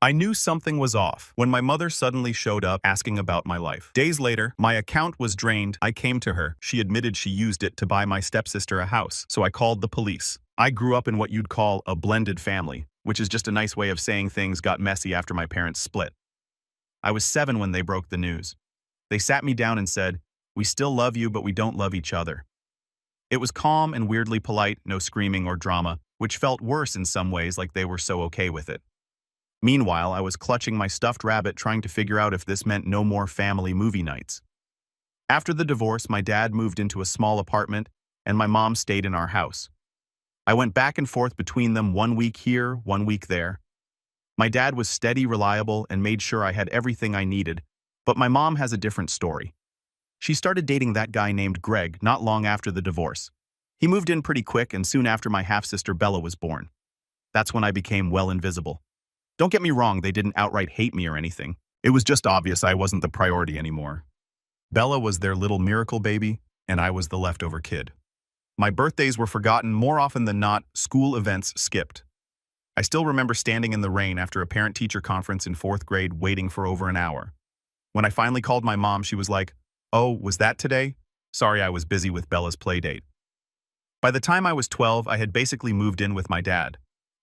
I knew something was off when my mother suddenly showed up asking about my life. Days later, my account was drained. I came to her. She admitted she used it to buy my stepsister a house, so I called the police. I grew up in what you'd call a blended family, which is just a nice way of saying things got messy after my parents split. I was 7 when they broke the news. They sat me down and said, "We still love you, but we don't love each other." It was calm and weirdly polite, no screaming or drama, which felt worse in some ways, like they were so okay with it. Meanwhile, I was clutching my stuffed rabbit trying to figure out if this meant no more family movie nights. After the divorce, my dad moved into a small apartment, and my mom stayed in our house. I went back and forth between them, 1 week here, 1 week there. My dad was steady, reliable, and made sure I had everything I needed, but my mom has a different story. She started dating that guy named Greg not long after the divorce. He moved in pretty quick, and soon after my half-sister Bella was born. That's when I became well invisible. Don't get me wrong, they didn't outright hate me or anything. It was just obvious I wasn't the priority anymore. Bella was their little miracle baby, and I was the leftover kid. My birthdays were forgotten more often than not, school events skipped. I still remember standing in the rain after a parent-teacher conference in 4th grade waiting for over an hour. When I finally called my mom, she was like, "Oh, was that today? Sorry, I was busy with Bella's play date." By the time I was 12, I had basically moved in with my dad.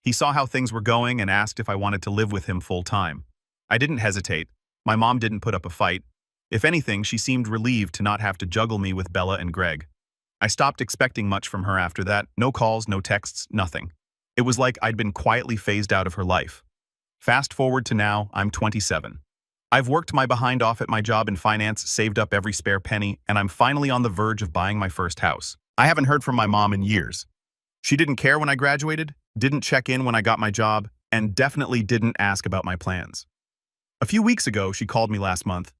He saw how things were going and asked if I wanted to live with him full-time. I didn't hesitate. My mom didn't put up a fight. If anything, she seemed relieved to not have to juggle me with Bella and Greg. I stopped expecting much from her after that. No calls, no texts, nothing. It was like I'd been quietly phased out of her life. Fast forward to now, I'm 27. I've worked my behind off at my job in finance, saved up every spare penny, and I'm finally on the verge of buying my first house. I haven't heard from my mom in years. She didn't care when I graduated, didn't check in when I got my job, and definitely didn't ask about my plans. A few weeks ago, she called me last month.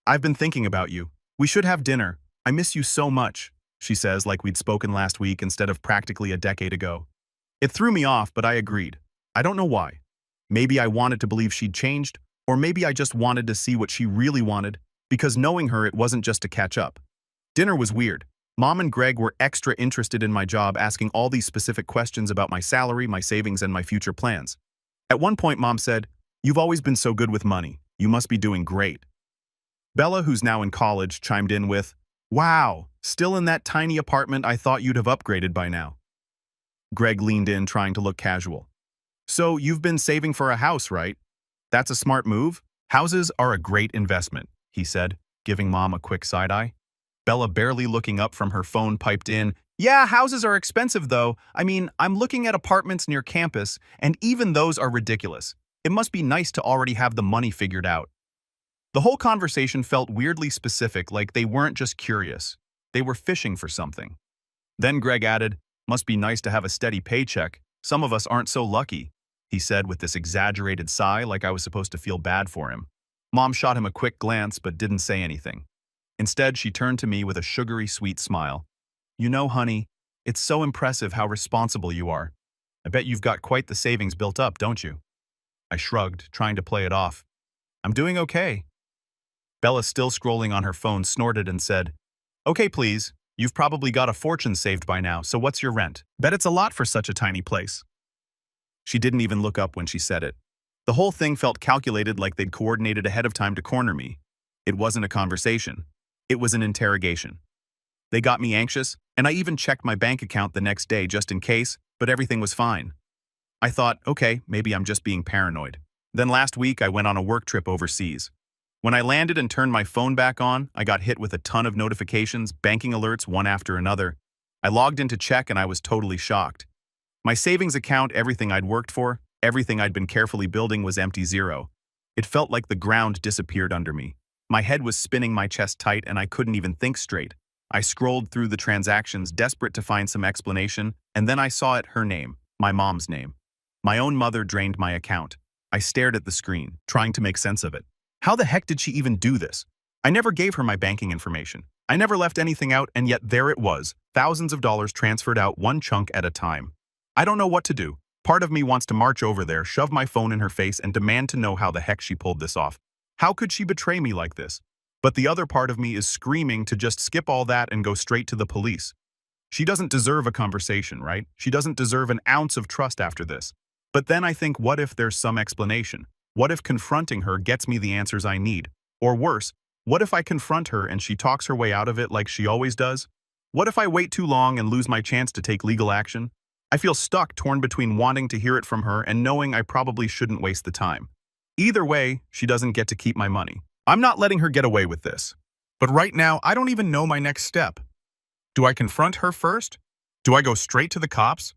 "I've been thinking about you. We should have dinner. I miss you so much," she says, like we'd spoken last week instead of practically a decade ago. It threw me off, but I agreed. I don't know why. Maybe I wanted to believe she'd changed, or maybe I just wanted to see what she really wanted, because knowing her, it wasn't just to catch up. Dinner was weird. Mom and Greg were extra interested in my job, asking all these specific questions about my salary, my savings, and my future plans. At one point, Mom said, "You've always been so good with money. You must be doing great." Bella, who's now in college, chimed in with, "Wow, still in that tiny apartment? I thought you'd have upgraded by now." Greg leaned in, trying to look casual. "So you've been saving for a house, right? That's a smart move. Houses are a great investment," he said, giving Mom a quick side-eye. Bella, barely looking up from her phone, piped in, "Yeah, houses are expensive though. I mean, I'm looking at apartments near campus, and even those are ridiculous. It must be nice to already have the money figured out." The whole conversation felt weirdly specific, like they weren't just curious. They were fishing for something. Then Greg added, "Must be nice to have a steady paycheck. Some of us aren't so lucky," he said with this exaggerated sigh, like I was supposed to feel bad for him. Mom shot him a quick glance but didn't say anything. Instead, she turned to me with a sugary, sweet smile. "You know, honey, it's so impressive how responsible you are. I bet you've got quite the savings built up, don't you?" I shrugged, trying to play it off. "I'm doing okay." Bella, still scrolling on her phone, snorted and said, "Okay, please. You've probably got a fortune saved by now, so what's your rent? Bet it's a lot for such a tiny place." She didn't even look up when she said it. The whole thing felt calculated, like they'd coordinated ahead of time to corner me. It wasn't a conversation. It was an interrogation. They got me anxious, and I even checked my bank account the next day just in case, but everything was fine. I thought, okay, maybe I'm just being paranoid. Then last week, I went on a work trip overseas. When I landed and turned my phone back on, I got hit with a ton of notifications, banking alerts, one after another. I logged in to check, and I was totally shocked. My savings account, everything I'd worked for, everything I'd been carefully building, was empty, zero. It felt like the ground disappeared under me. My head was spinning, my chest tight, and I couldn't even think straight. I scrolled through the transactions, desperate to find some explanation, and then I saw it, her name, my mom's name. My own mother drained my account. I stared at the screen, trying to make sense of it. How the heck did she even do this? I never gave her my banking information. I never left anything out, and yet there it was, thousands of dollars transferred out, one chunk at a time. I don't know what to do. Part of me wants to march over there, shove my phone in her face, and demand to know how the heck she pulled this off. How could she betray me like this? But the other part of me is screaming to just skip all that and go straight to the police. She doesn't deserve a conversation, right? She doesn't deserve an ounce of trust after this. But then I think, what if there's some explanation? What if confronting her gets me the answers I need? Or worse, what if I confront her and she talks her way out of it like she always does? What if I wait too long and lose my chance to take legal action? I feel stuck, torn between wanting to hear it from her and knowing I probably shouldn't waste the time. Either way, she doesn't get to keep my money. I'm not letting her get away with this. But right now, I don't even know my next step. Do I confront her first? Do I go straight to the cops?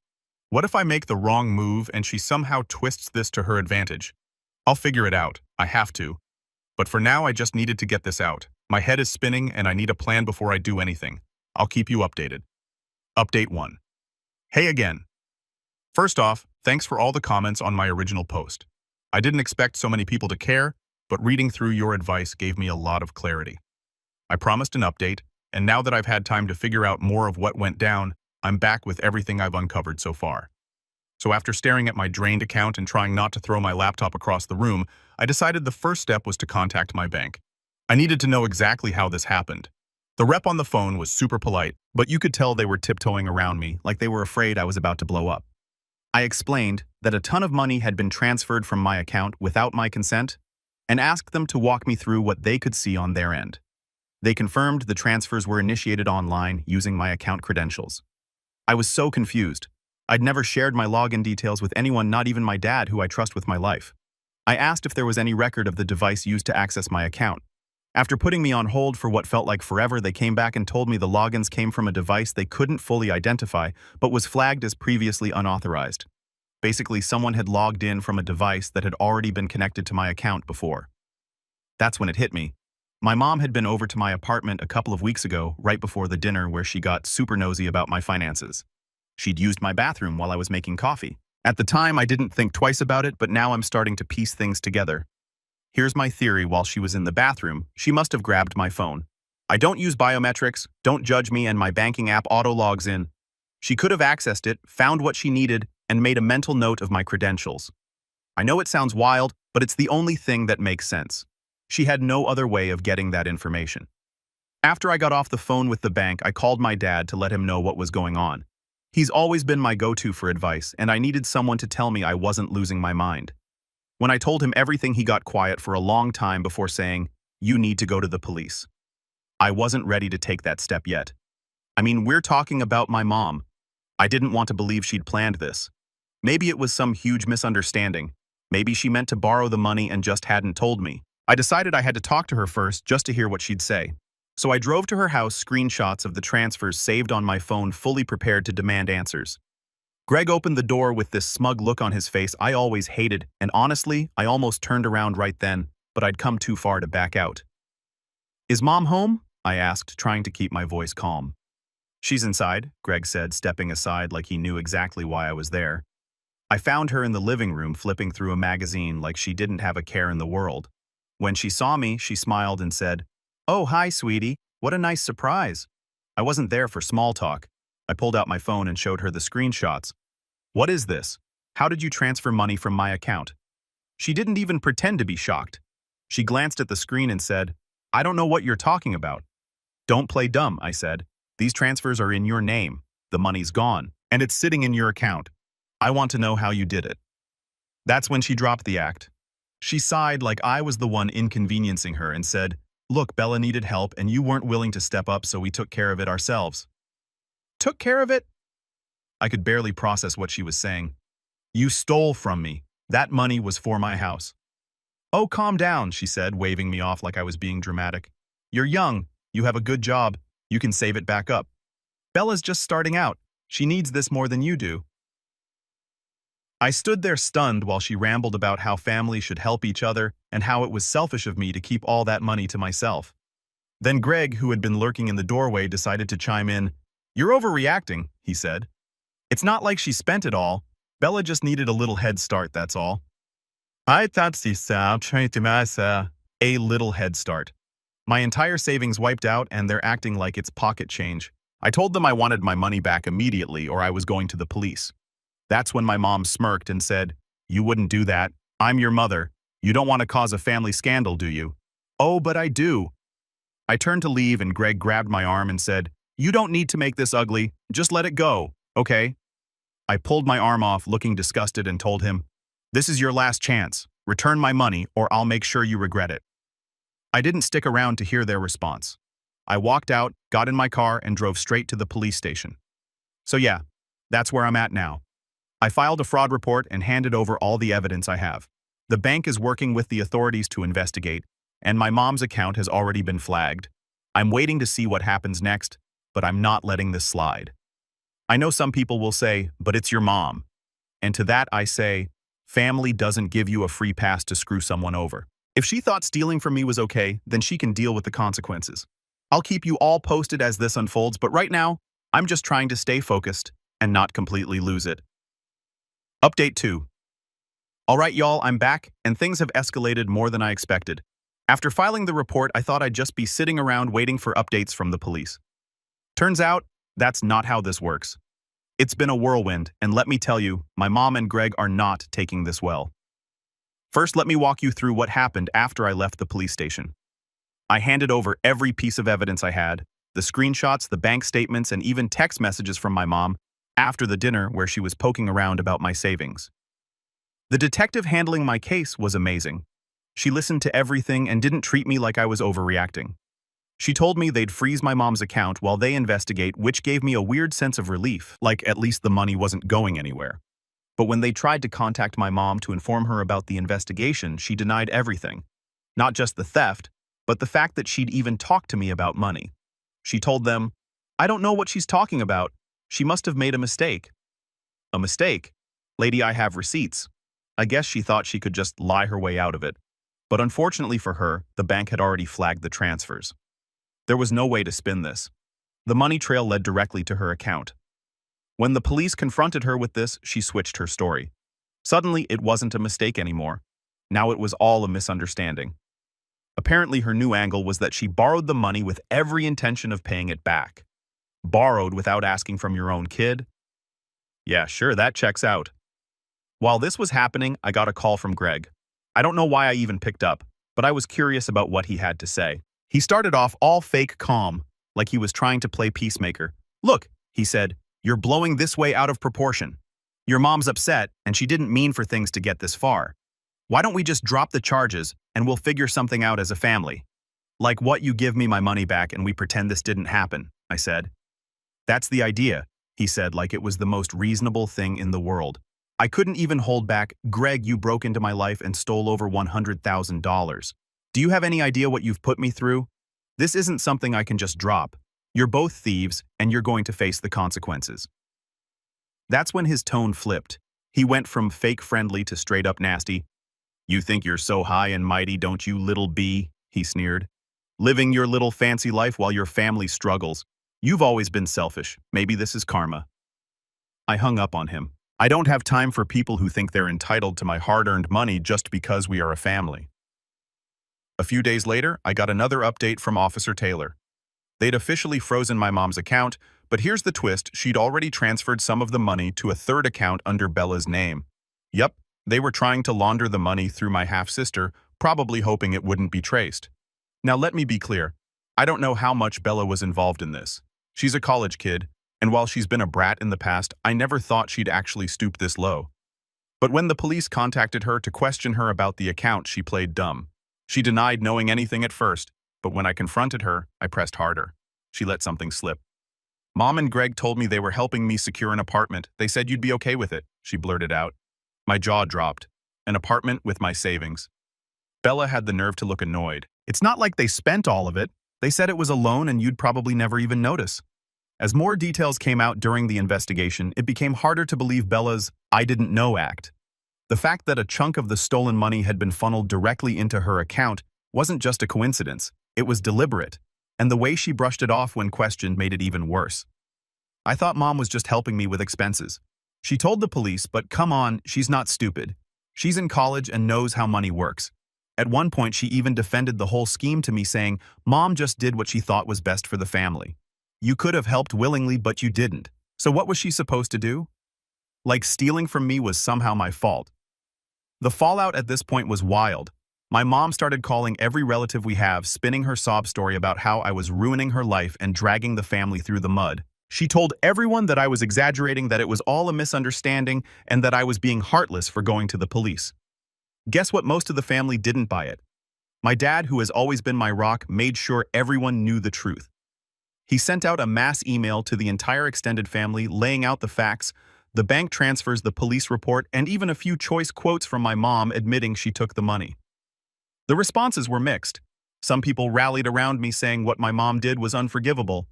What if I make the wrong move and she somehow twists this to her advantage? I'll figure it out. I have to. But for now, I just needed to get this out. My head is spinning and I need a plan before I do anything. I'll keep you updated. Update 1. Hey again. First off, thanks for all the comments on my original post. I didn't expect so many people to care, but reading through your advice gave me a lot of clarity. I promised an update, and now that I've had time to figure out more of what went down, I'm back with everything I've uncovered so far. So after staring at my drained account and trying not to throw my laptop across the room, I decided the first step was to contact my bank. I needed to know exactly how this happened. The rep on the phone was super polite, but you could tell they were tiptoeing around me like they were afraid I was about to blow up. I explained that a ton of money had been transferred from my account without my consent and asked them to walk me through what they could see on their end. They confirmed the transfers were initiated online using my account credentials. I was so confused. I'd never shared my login details with anyone, not even my dad, who I trust with my life. I asked if there was any record of the device used to access my account. After putting me on hold for what felt like forever, they came back and told me the logins came from a device they couldn't fully identify, but was flagged as previously unauthorized. Basically, someone had logged in from a device that had already been connected to my account before. That's when it hit me. My mom had been over to my apartment a couple of weeks ago, right before the dinner, where she got super nosy about my finances. She'd used my bathroom while I was making coffee. At the time, I didn't think twice about it, but now I'm starting to piece things together. Here's my theory: while she was in the bathroom, she must have grabbed my phone. I don't use biometrics, don't judge me, and my banking app auto-logs in. She could have accessed it, found what she needed, and made a mental note of my credentials. I know it sounds wild, but it's the only thing that makes sense. She had no other way of getting that information. After I got off the phone with the bank, I called my dad to let him know what was going on. He's always been my go-to for advice, and I needed someone to tell me I wasn't losing my mind. When I told him everything, he got quiet for a long time before saying, "You need to go to the police." I wasn't ready to take that step yet. I mean, we're talking about my mom. I didn't want to believe she'd planned this. Maybe it was some huge misunderstanding. Maybe she meant to borrow the money and just hadn't told me. I decided I had to talk to her first just to hear what she'd say. So I drove to her house, screenshots of the transfers saved on my phone, fully prepared to demand answers. Greg opened the door with this smug look on his face I always hated, and honestly, I almost turned around right then, but I'd come too far to back out. "Is Mom home?" I asked, trying to keep my voice calm. "She's inside," Greg said, stepping aside like he knew exactly why I was there. I found her in the living room flipping through a magazine like she didn't have a care in the world. When she saw me, she smiled and said, "Oh, hi, sweetie. What a nice surprise." I wasn't there for small talk. I pulled out my phone and showed her the screenshots. "What is this? How did you transfer money from my account?" She didn't even pretend to be shocked. She glanced at the screen and said, "I don't know what you're talking about." "Don't play dumb," I said. "These transfers are in your name. The money's gone, and it's sitting in your account. I want to know how you did it." That's when she dropped the act. She sighed like I was the one inconveniencing her and said, "Look, Bella needed help and you weren't willing to step up, so we took care of it ourselves." "Took care of it?" I could barely process what she was saying. "You stole from me. That money was for my house." "Oh, calm down," she said, waving me off like I was being dramatic. "You're young. You have a good job. You can save it back up. Bella's just starting out. She needs this more than you do." I stood there stunned while she rambled about how families should help each other and how it was selfish of me to keep all that money to myself. Then Greg, who had been lurking in the doorway, decided to chime in. "You're overreacting," he said. "It's not like she spent it all. Bella just needed a little head start, that's all." I thought she said, "A little head start." My entire savings wiped out and they're acting like it's pocket change. I told them I wanted my money back immediately or I was going to the police. That's when my mom smirked and said, "You wouldn't do that. I'm your mother. You don't want to cause a family scandal, do you?" "Oh, but I do." I turned to leave and Greg grabbed my arm and said, "You don't need to make this ugly. Just let it go, okay?" I pulled my arm off, looking disgusted, and told him, "This is your last chance. Return my money or I'll make sure you regret it. I didn't stick around to hear their response. I walked out, got in my car, and drove straight to the police station. So yeah, that's where I'm at now. I filed a fraud report and handed over all the evidence I have. The bank is working with the authorities to investigate, and my mom's account has already been flagged. I'm waiting to see what happens next, but I'm not letting this slide. I know some people will say, but it's your mom. And to that I say, family doesn't give you a free pass to screw someone over. If she thought stealing from me was okay, then she can deal with the consequences. I'll keep you all posted as this unfolds, but right now, I'm just trying to stay focused and not completely lose it. Update 2. Alright y'all, I'm back, and things have escalated more than I expected. After filing the report, I thought I'd just be sitting around waiting for updates from the police. Turns out, that's not how this works. It's been a whirlwind, and let me tell you, my mom and Greg are not taking this well. First, let me walk you through what happened after I left the police station. I handed over every piece of evidence I had, the screenshots, the bank statements, and even text messages from my mom after the dinner where she was poking around about my savings. The detective handling my case was amazing. She listened to everything and didn't treat me like I was overreacting. She told me they'd freeze my mom's account while they investigate, which gave me a weird sense of relief, like at least the money wasn't going anywhere. But when they tried to contact my mom to inform her about the investigation, she denied everything. Not just the theft, but the fact that she'd even talked to me about money. She told them, "I don't know what she's talking about. She must have made a mistake." A mistake? Lady, I have receipts. I guess she thought she could just lie her way out of it. But unfortunately for her, the bank had already flagged the transfers. There was no way to spin this. The money trail led directly to her account. When the police confronted her with this, she switched her story. Suddenly, it wasn't a mistake anymore. Now it was all a misunderstanding. Apparently, her new angle was that she borrowed the money with every intention of paying it back. Borrowed without asking from your own kid? Yeah, sure, that checks out. While this was happening, I got a call from Greg. I don't know why I even picked up, but I was curious about what he had to say. He started off all fake calm, like he was trying to play peacemaker. "Look," he said, "you're blowing this way out of proportion. Your mom's upset, and she didn't mean for things to get this far. Why don't we just drop the charges, and we'll figure something out as a family? Like what, you give me my money back and we pretend this didn't happen," I said. "That's the idea," he said, like it was the most reasonable thing in the world. I couldn't even hold back. "Greg, you broke into my life and stole over $100,000. Do you have any idea what you've put me through? This isn't something I can just drop. You're both thieves, and you're going to face the consequences." That's when his tone flipped. He went from fake friendly to straight up nasty. "You think you're so high and mighty, don't you, little bee?" he sneered. "Living your little fancy life while your family struggles. You've always been selfish. Maybe this is karma." I hung up on him. I don't have time for people who think they're entitled to my hard-earned money just because we are a family. A few days later, I got another update from Officer Taylor. They'd officially frozen my mom's account, but here's the twist: she'd already transferred some of the money to a third account under Bella's name. Yup, they were trying to launder the money through my half-sister, probably hoping it wouldn't be traced. Now let me be clear, I don't know how much Bella was involved in this. She's a college kid, and while she's been a brat in the past, I never thought she'd actually stoop this low. But when the police contacted her to question her about the account, she played dumb. She denied knowing anything at first, but when I confronted her, I pressed harder. She let something slip. "Mom and Greg told me they were helping me secure an apartment. They said you'd be okay with it," she blurted out. My jaw dropped. An apartment with my savings. Bella had the nerve to look annoyed. "It's not like they spent all of it. They said it was a loan and you'd probably never even notice." As more details came out during the investigation, it became harder to believe Bella's "I didn't know" act. The fact that a chunk of the stolen money had been funneled directly into her account wasn't just a coincidence, it was deliberate, and the way she brushed it off when questioned made it even worse. I thought Mom was just helping me with expenses. She told the police, but come on, she's not stupid. She's in college and knows how money works. At one point, she even defended the whole scheme to me, saying, "Mom just did what she thought was best for the family. You could have helped willingly, but you didn't. So what was she supposed to do? Like stealing from me was somehow my fault." The fallout at this point was wild. My mom started calling every relative we have, spinning her sob story about how I was ruining her life and dragging the family through the mud. She told everyone that I was exaggerating, that it was all a misunderstanding, and that I was being heartless for going to the police. Guess what? Most of the family didn't buy it. My dad, who has always been my rock, made sure everyone knew the truth. He sent out a mass email to the entire extended family laying out the facts, the bank transfers, the police report, and even a few choice quotes from my mom admitting she took the money. The responses were mixed. Some people rallied around me saying what my mom did was unforgivable.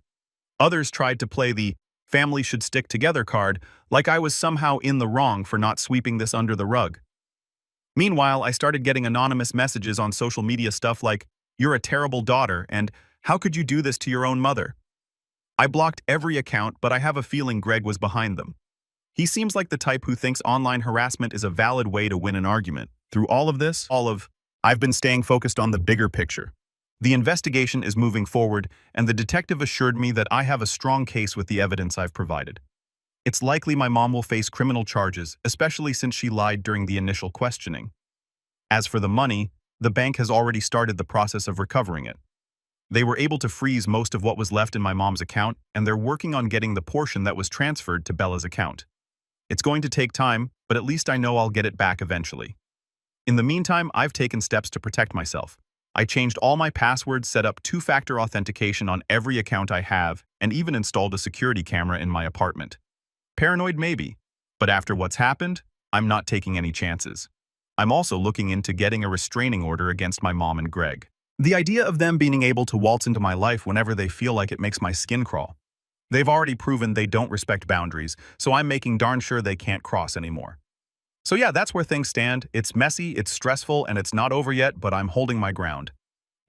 Others tried to play the family should stick together card, like I was somehow in the wrong for not sweeping this under the rug. Meanwhile, I started getting anonymous messages on social media, stuff like, "You're a terrible daughter," and "How could you do this to your own mother?" I blocked every account, but I have a feeling Greg was behind them. He seems like the type who thinks online harassment is a valid way to win an argument. Through all of this, I've been staying focused on the bigger picture. The investigation is moving forward, and the detective assured me that I have a strong case with the evidence I've provided. It's likely my mom will face criminal charges, especially since she lied during the initial questioning. As for the money, the bank has already started the process of recovering it. They were able to freeze most of what was left in my mom's account, and they're working on getting the portion that was transferred to Bella's account. It's going to take time, but at least I know I'll get it back eventually. In the meantime, I've taken steps to protect myself. I changed all my passwords, set up two-factor authentication on every account I have, and even installed a security camera in my apartment. Paranoid maybe, but after what's happened, I'm not taking any chances. I'm also looking into getting a restraining order against my mom and Greg. The idea of them being able to waltz into my life whenever they feel like it makes my skin crawl. They've already proven they don't respect boundaries, so I'm making darn sure they can't cross anymore. So yeah, that's where things stand. It's messy, it's stressful, and it's not over yet, but I'm holding my ground.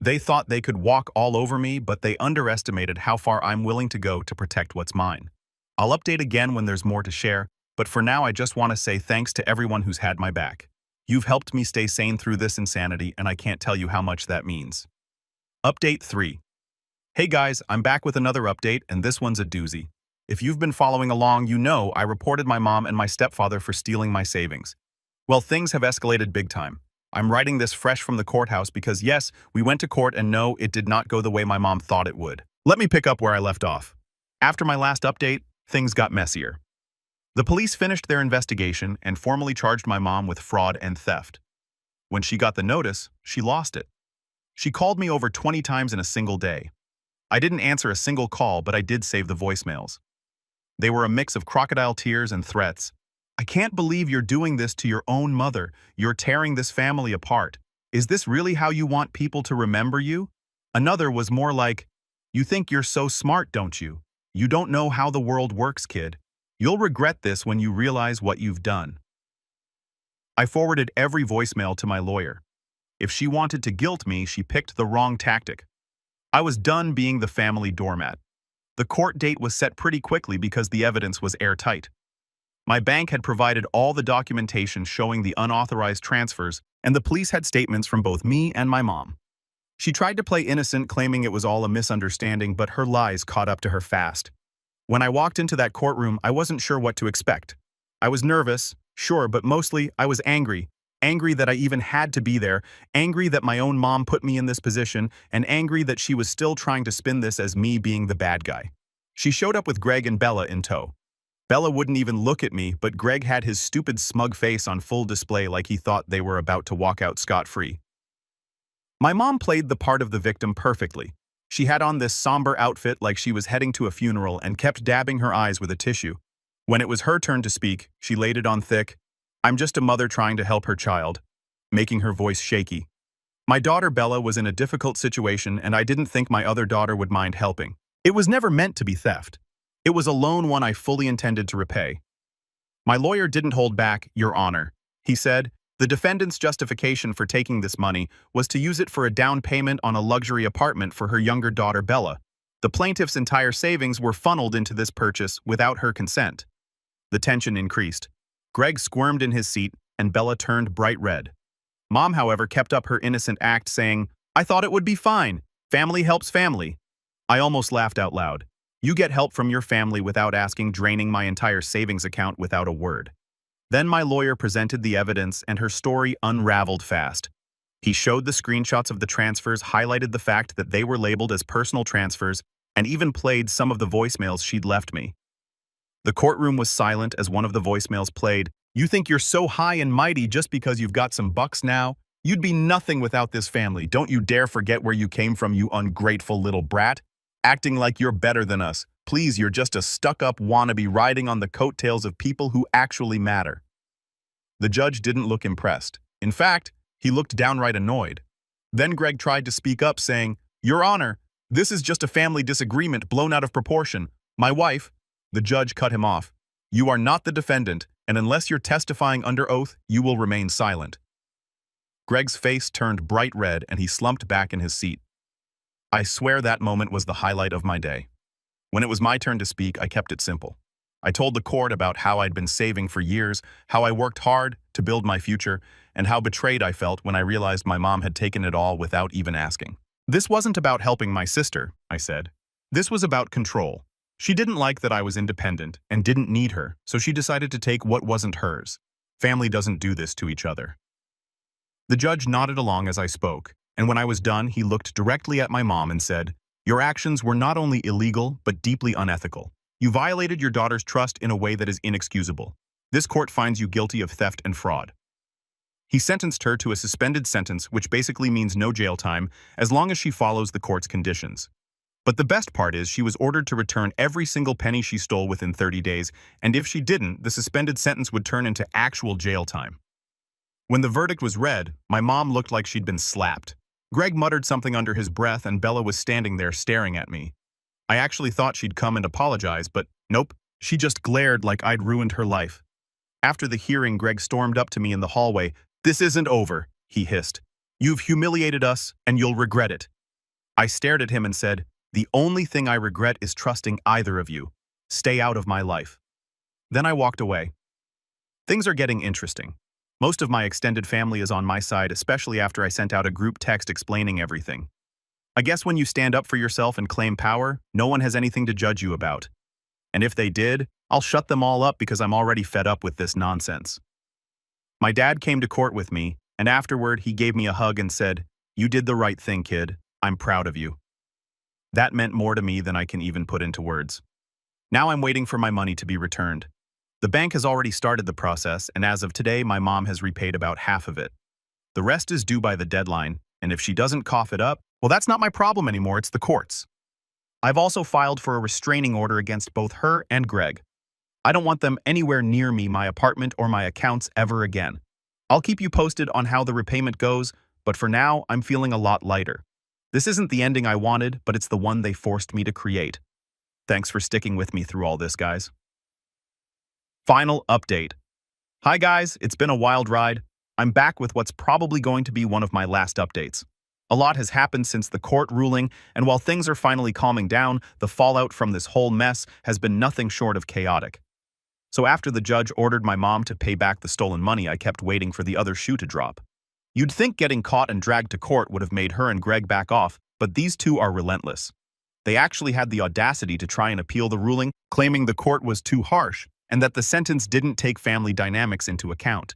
They thought they could walk all over me, but they underestimated how far I'm willing to go to protect what's mine. I'll update again when there's more to share, but for now I just want to say thanks to everyone who's had my back. You've helped me stay sane through this insanity, and I can't tell you how much that means. Update 3. Hey guys, I'm back with another update, and this one's a doozy. If you've been following along, you know I reported my mom and my stepfather for stealing my savings. Well, things have escalated big time. I'm writing this fresh from the courthouse because yes, we went to court and no, it did not go the way my mom thought it would. Let me pick up where I left off. After my last update, things got messier. The police finished their investigation and formally charged my mom with fraud and theft. When she got the notice, she lost it. She called me over 20 times in a single day. I didn't answer a single call, but I did save the voicemails. They were a mix of crocodile tears and threats. "I can't believe you're doing this to your own mother. You're tearing this family apart. Is this really how you want people to remember you?" Another was more like, "You think you're so smart, don't you? You don't know how the world works, kid. You'll regret this when you realize what you've done." I forwarded every voicemail to my lawyer. If she wanted to guilt me, she picked the wrong tactic. I was done being the family doormat. The court date was set pretty quickly because the evidence was airtight. My bank had provided all the documentation showing the unauthorized transfers, and the police had statements from both me and my mom. She tried to play innocent, claiming it was all a misunderstanding, but her lies caught up to her fast. When I walked into that courtroom, I wasn't sure what to expect. I was nervous, sure, but mostly I was angry. Angry that I even had to be there, angry that my own mom put me in this position, and angry that she was still trying to spin this as me being the bad guy. She showed up with Greg and Bella in tow. Bella wouldn't even look at me, but Greg had his stupid smug face on full display like he thought they were about to walk out scot-free. My mom played the part of the victim perfectly. She had on this somber outfit like she was heading to a funeral and kept dabbing her eyes with a tissue. When it was her turn to speak, she laid it on thick. "I'm just a mother trying to help her child," making her voice shaky. My daughter Bella was in a difficult situation and I didn't think my other daughter would mind helping. It was never meant to be theft. It was a loan one I fully intended to repay. My lawyer didn't hold back, "Your Honor." He said, "The defendant's justification for taking this money was to use it for a down payment on a luxury apartment for her younger daughter Bella. The plaintiff's entire savings were funneled into this purchase without her consent." The tension increased. Greg squirmed in his seat, and Bella turned bright red. Mom, however, kept up her innocent act, saying, "I thought it would be fine. Family helps family." I almost laughed out loud. You get help from your family without asking, draining my entire savings account without a word. Then my lawyer presented the evidence, and her story unraveled fast. He showed the screenshots of the transfers, highlighted the fact that they were labeled as personal transfers, and even played some of the voicemails she'd left me. The courtroom was silent as one of the voicemails played, You think you're so high and mighty just because you've got some bucks now? You'd be nothing without this family. Don't you dare forget where you came from, you ungrateful little brat. Acting like you're better than us. Please, you're just a stuck-up wannabe riding on the coattails of people who actually matter. The judge didn't look impressed. In fact, he looked downright annoyed. Then Greg tried to speak up, saying, "Your Honor, this is just a family disagreement blown out of proportion. My wife—" The judge cut him off. "You are not the defendant, and unless you're testifying under oath, you will remain silent." Greg's face turned bright red and he slumped back in his seat. I swear that moment was the highlight of my day. When it was my turn to speak, I kept it simple. I told the court about how I'd been saving for years, how I worked hard to build my future, and how betrayed I felt when I realized my mom had taken it all without even asking. This wasn't about helping my sister, I said. This was about control. She didn't like that I was independent and didn't need her, so she decided to take what wasn't hers. Family doesn't do this to each other. The judge nodded along as I spoke, and when I was done, he looked directly at my mom and said, "Your actions were not only illegal, but deeply unethical. You violated your daughter's trust in a way that is inexcusable. This court finds you guilty of theft and fraud." He sentenced her to a suspended sentence, which basically means no jail time, as long as she follows the court's conditions. But the best part is she was ordered to return every single penny she stole within 30 days, and if she didn't, the suspended sentence would turn into actual jail time. When the verdict was read, my mom looked like she'd been slapped. Greg muttered something under his breath and Bella was standing there staring at me. I actually thought she'd come and apologize, but nope, she just glared like I'd ruined her life. After the hearing, Greg stormed up to me in the hallway. "This isn't over," he hissed. "You've humiliated us, and you'll regret it." I stared at him and said, "The only thing I regret is trusting either of you. Stay out of my life." Then I walked away. Things are getting interesting. Most of my extended family is on my side, especially after I sent out a group text explaining everything. I guess when you stand up for yourself and claim power, no one has anything to judge you about. And if they did, I'll shut them all up because I'm already fed up with this nonsense. My dad came to court with me, and afterward he gave me a hug and said, "You did the right thing, kid. I'm proud of you." That meant more to me than I can even put into words. Now I'm waiting for my money to be returned. The bank has already started the process, and as of today, my mom has repaid about half of it. The rest is due by the deadline, and if she doesn't cough it up, well, that's not my problem anymore, it's the courts. I've also filed for a restraining order against both her and Greg. I don't want them anywhere near me, my apartment, or my accounts ever again. I'll keep you posted on how the repayment goes, but for now, I'm feeling a lot lighter. This isn't the ending I wanted, but it's the one they forced me to create. Thanks for sticking with me through all this, guys. Final update. Hi guys, it's been a wild ride. I'm back with what's probably going to be one of my last updates. A lot has happened since the court ruling, and while things are finally calming down, the fallout from this whole mess has been nothing short of chaotic. So after the judge ordered my mom to pay back the stolen money, I kept waiting for the other shoe to drop. You'd think getting caught and dragged to court would have made her and Greg back off, but these two are relentless. They actually had the audacity to try and appeal the ruling, claiming the court was too harsh, and that the sentence didn't take family dynamics into account.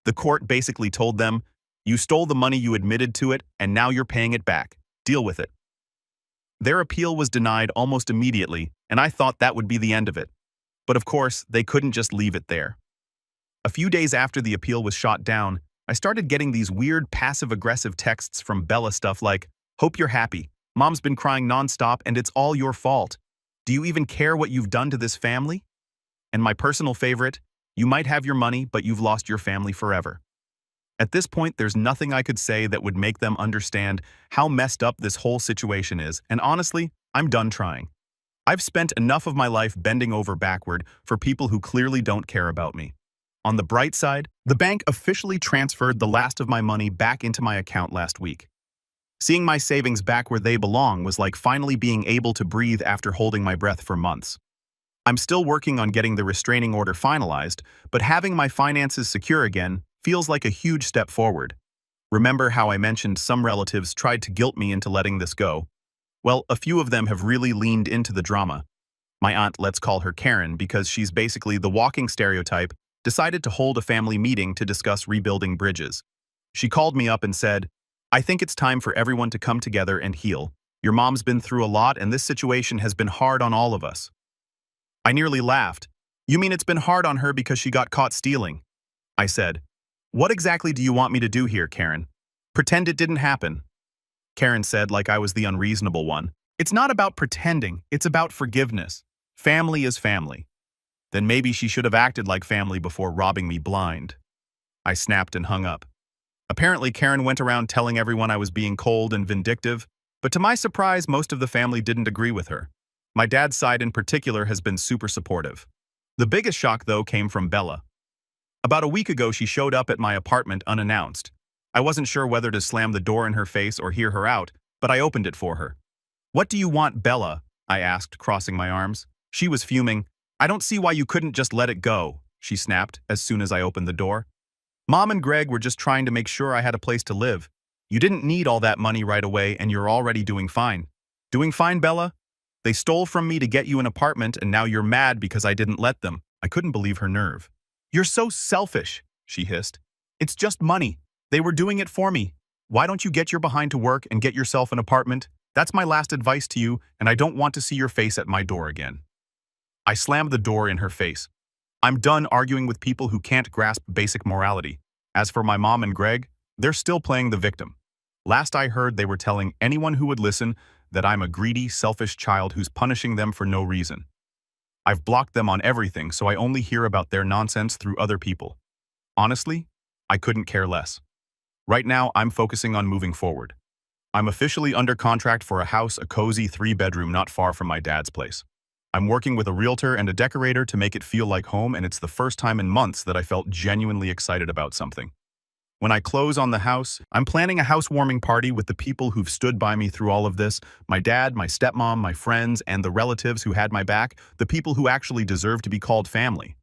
The court basically told them, "You stole the money, you admitted to it, and now you're paying it back. Deal with it." Their appeal was denied almost immediately, and I thought that would be the end of it. But of course, they couldn't just leave it there. A few days after the appeal was shot down, I started getting these weird passive-aggressive texts from Bella, stuff like, "Hope you're happy. Mom's been crying nonstop and it's all your fault. Do you even care what you've done to this family?" And my personal favorite, "You might have your money, but you've lost your family forever." At this point, there's nothing I could say that would make them understand how messed up this whole situation is, and honestly, I'm done trying. I've spent enough of my life bending over backward for people who clearly don't care about me. On the bright side, the bank officially transferred the last of my money back into my account last week. Seeing my savings back where they belong was like finally being able to breathe after holding my breath for months. I'm still working on getting the restraining order finalized, but having my finances secure again feels like a huge step forward. Remember how I mentioned some relatives tried to guilt me into letting this go? Well, a few of them have really leaned into the drama. My aunt, let's call her Karen because she's basically the walking stereotype, decided to hold a family meeting to discuss rebuilding bridges. She called me up and said, "I think it's time for everyone to come together and heal. Your mom's been through a lot and this situation has been hard on all of us." I nearly laughed. You mean it's been hard on her because she got caught stealing? I said. What exactly do you want me to do here, Karen? Pretend it didn't happen. Karen said like I was the unreasonable one. It's not about pretending, it's about forgiveness. Family is family. Then maybe she should have acted like family before robbing me blind. I snapped and hung up. Apparently, Karen went around telling everyone I was being cold and vindictive, but to my surprise, most of the family didn't agree with her. My dad's side in particular has been super supportive. The biggest shock, though, came from Bella. About a week ago, she showed up at my apartment unannounced. I wasn't sure whether to slam the door in her face or hear her out, but I opened it for her. What do you want, Bella? I asked, crossing my arms. She was fuming. I don't see why you couldn't just let it go, she snapped as soon as I opened the door. Mom and Greg were just trying to make sure I had a place to live. You didn't need all that money right away and you're already doing fine. Doing fine, Bella? They stole from me to get you an apartment and now you're mad because I didn't let them. I couldn't believe her nerve. You're so selfish, she hissed. It's just money. They were doing it for me. Why don't you get your behind to work and get yourself an apartment? That's my last advice to you, and I don't want to see your face at my door again. I slammed the door in her face. I'm done arguing with people who can't grasp basic morality. As for my mom and Greg, they're still playing the victim. Last I heard, they were telling anyone who would listen that I'm a greedy, selfish child who's punishing them for no reason. I've blocked them on everything, so I only hear about their nonsense through other people. Honestly, I couldn't care less. Right now, I'm focusing on moving forward. I'm officially under contract for a house, a cozy 3-bedroom not far from my dad's place. I'm working with a realtor and a decorator to make it feel like home, and it's the first time in months that I felt genuinely excited about something. When I close on the house, I'm planning a housewarming party with the people who've stood by me through all of this, my dad, my stepmom, my friends, and the relatives who had my back, the people who actually deserve to be called family.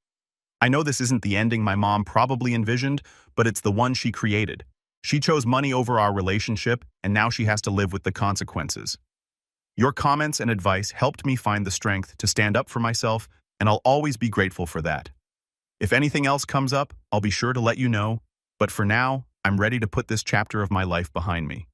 I know this isn't the ending my mom probably envisioned, but it's the one she created. She chose money over our relationship, and now she has to live with the consequences. Your comments and advice helped me find the strength to stand up for myself, and I'll always be grateful for that. If anything else comes up, I'll be sure to let you know, but for now, I'm ready to put this chapter of my life behind me.